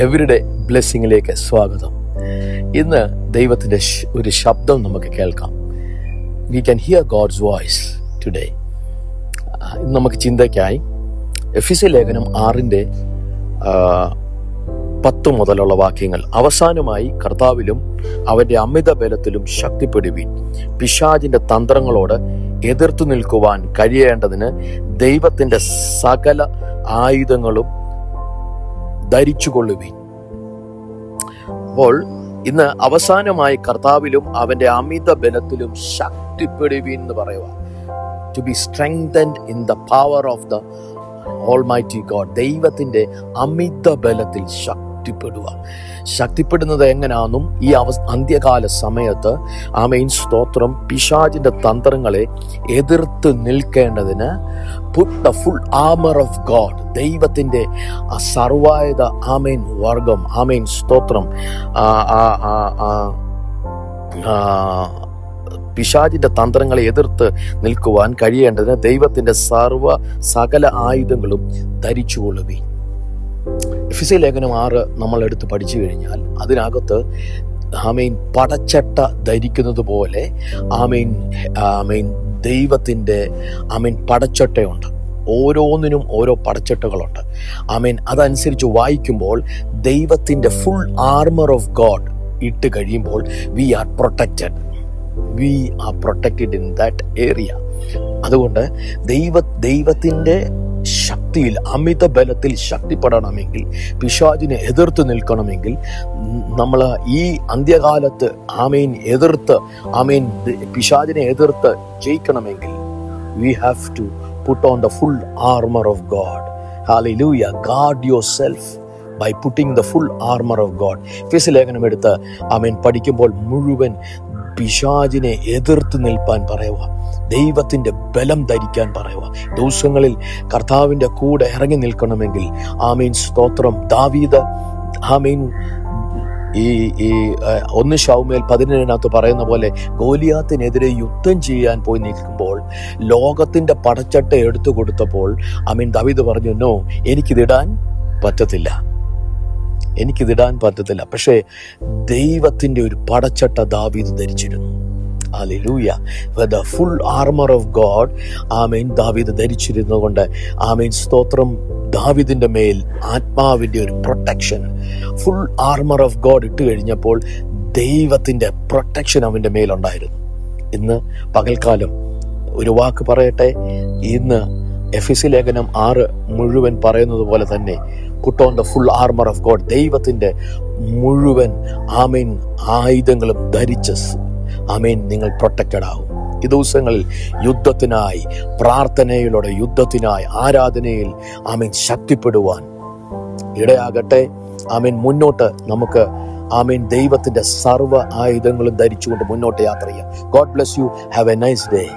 Everyday ബ്ലെസ്സിങ്ങിലേക്ക് സ്വാഗതം. ഇന്ന് ദൈവത്തിൻ്റെ ഒരു ശബ്ദം നമുക്ക് കേൾക്കാം. We can hear God's voice today. ഇന്ന് നമുക്ക് ചിന്തയ്ക്കായി എഫെസ്യ ലേഖനം 6:10 മുതലുള്ള വാക്യങ്ങൾ. അവസാനമായി കർത്താവിലും അവൻ്റെ അമിത ബലത്തിലും ശക്തിപ്പെടുവീൻ, പിശാചിൻ്റെ തന്ത്രങ്ങളോട് എതിർത്തു നിൽക്കുവാൻ കഴിയേണ്ടതിന് ദൈവത്തിൻ്റെ സകല ആയുധങ്ങളും ധരിച്ചുകൊള്ളുവീൻ. അപ്പോൾ ഇന്ന് അവസാനമായി കർത്താവിലും അവൻ്റെ അമിത ബലത്തിലും ശക്തിപ്പെടുവീൻ എന്ന് പറയുക. To be strengthened in the power of the almighty God. ദൈവത്തിൻ്റെ അമിത ബലത്തിൽ ശക്തിപ്പെടുക. ശക്തിപ്പെടുന്നത് എങ്ങനെയാണെന്നും ഈ അന്ത്യകാല സമയത്ത് ആമേൻ സ്തോത്രം, പിശാചിന്റെ തന്ത്രങ്ങളെ എതിർത്ത് നിൽക്കേണ്ടതിന് put the full armour of God. ദൈവത്തിന്റെ സർവായുധ ആമേൻ വർഗം, ആമേൻ സ്തോത്രം, പിശാചിന്റെ തന്ത്രങ്ങളെ എതിർത്ത് നിൽക്കുവാൻ കഴിയേണ്ടതിന് ദൈവത്തിന്റെ സകല ആയുധങ്ങളും ധരിച്ചുകൊള്ളുവീൻ. എഫെസ്യ ലേഖനം 6 നമ്മൾ എടുത്ത് പഠിച്ചു കഴിഞ്ഞാൽ അതിനകത്ത് ആമേൻ പടച്ചട്ട ധരിക്കുന്നത് പോലെ ആമേൻ ദൈവത്തിൻ്റെ ആമേൻ പടച്ചട്ടയുണ്ട്. ഓരോന്നിനും ഓരോ പടച്ചട്ടകളുണ്ട്. ആമേൻ അതനുസരിച്ച് വായിക്കുമ്പോൾ ദൈവത്തിൻ്റെ ഫുൾ ആർമർ ഓഫ് ഗോഡ് ഇട്ട് കഴിയുമ്പോൾ we are protected in that area. അതുകൊണ്ട് ദൈവത്തിൻ്റെ ശക്തിയിൽ, അമിത ബലത്തിൽ ശക്തിപ്പെടണമെങ്കിൽ, പിശാചിനെ എതിർത്ത് നിൽക്കണമെങ്കിൽ, നമ്മൾ ഈ അന്ത്യകാലത്ത് പിശാചിനെ എതിർത്ത് ജയിക്കണമെങ്കിൽ we have to put on the full armor of God. Hallelujah. Guard yourself by putting the full armor of God. എഫെസ്യ ലേഖനം എടുത്ത് പഠിക്കുമ്പോൾ മുഴുവൻ പിശാചിനെ എതിർത്ത് നിൽപ്പാൻ പറയുക, ദൈവത്തിൻ്റെ ബലം ധരിക്കാൻ പറയുക. ദിവസങ്ങളിൽ കർത്താവിൻ്റെ കൂടെ ഇറങ്ങി നിൽക്കണമെങ്കിൽ ആമേൻ സ്തോത്രം, ദാവീദ് ആമേൻ ഈ 1 ശമൂവേൽ 17 പറയുന്ന പോലെ ഗോലിയാത്തിനെതിരെ യുദ്ധം ചെയ്യാൻ പോയി നിൽക്കുമ്പോൾ ലോകത്തിൻ്റെ പടച്ചട്ട എടുത്തു കൊടുത്തപ്പോൾ ദാവീദ് പറഞ്ഞു, നോ, എനിക്കിതിടാൻ പറ്റത്തില്ല. പക്ഷേ ദൈവത്തിൻ്റെ ഒരു പടച്ചട്ട ദാവീദ് ധരിച്ചിരുന്നു. Hallelujah. the full armor of God ദാവീദ് ധരിച്ചിരുന്നത് കൊണ്ട് സ്തോത്രം, ദാവീദിന്റെ മേൽ ആത്മാവിന്റെ ഒരു protection, full armour of God ഇട്ട് കഴിഞ്ഞപ്പോൾ ദൈവത്തിന്റെ പ്രൊട്ടക്ഷൻ അവന്റെ മേലുണ്ടായിരുന്നു. ഇന്ന് പകൽക്കാലം ഒരു വാക്ക് പറയട്ടെ. ഇന്ന് എഫെസ്യ ലേഖനം 6 മുഴുവൻ പറയുന്നത് പോലെ തന്നെ put on the full armor of God. ദൈവത്തിന്റെ മുഴുവൻ ആയുധങ്ങളും ധരിച്ച് നിങ്ങൾ പ്രൊട്ടക്റ്റഡ് ആവും. ഈ ദിവസങ്ങളിൽ യുദ്ധത്തിനായി, പ്രാർത്ഥനയിലൂടെ യുദ്ധത്തിനായി, ആരാധനയിൽ ശക്തിപ്പെടുവാൻ ഇടയാകട്ടെ. മുന്നോട്ട് നമുക്ക് ദൈവത്തിന്റെ സർവ്വ ആയുധങ്ങളും ധരിച്ചുകൊണ്ട് മുന്നോട്ട് യാത്ര ചെയ്യാം. God bless you. Have a nice day.